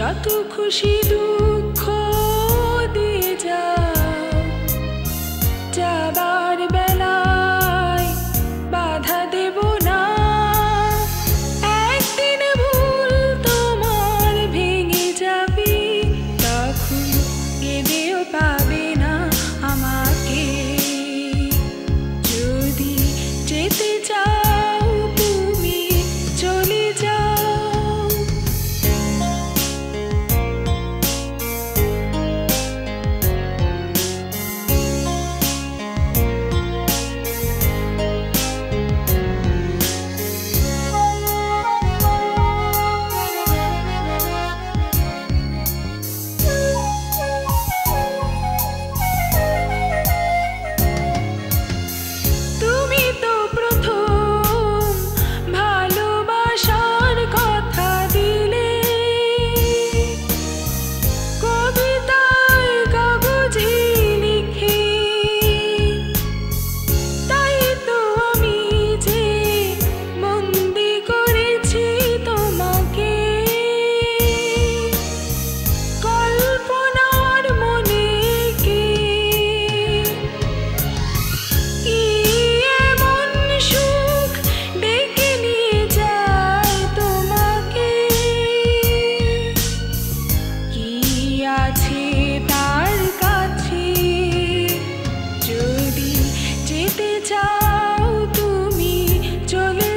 যত খুশি দুঃখ দিয়ে যাও, যাবার বেলায় বাধা দেব না। একদিন ভুল তোমার ভেঙে যাবে, তখন কেঁদেও পাবে না আমাকে। যদি যেতে চাও তুমি চলে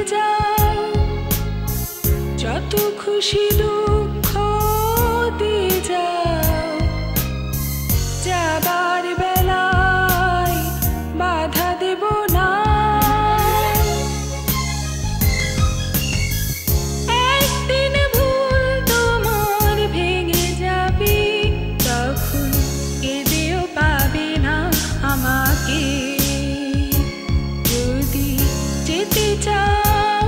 যাও। যত খুশি দুঃখ দিয়ে যাও, যাবার বেলায় বাধা দেব না। একদিন ভুল তোমার ভেঙে যাবে, তখন কেঁদেও পাবে না আমাকে। যদি যেতে চাও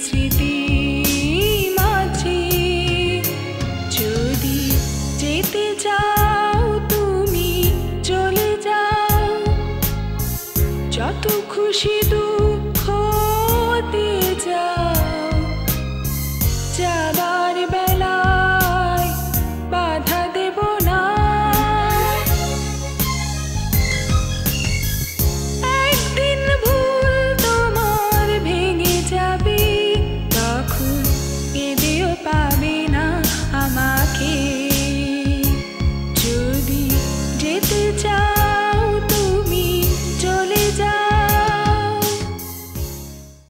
স্মৃতি মাঝে। যদি যেতে চাও তুমি চলে যাও, যত খুশি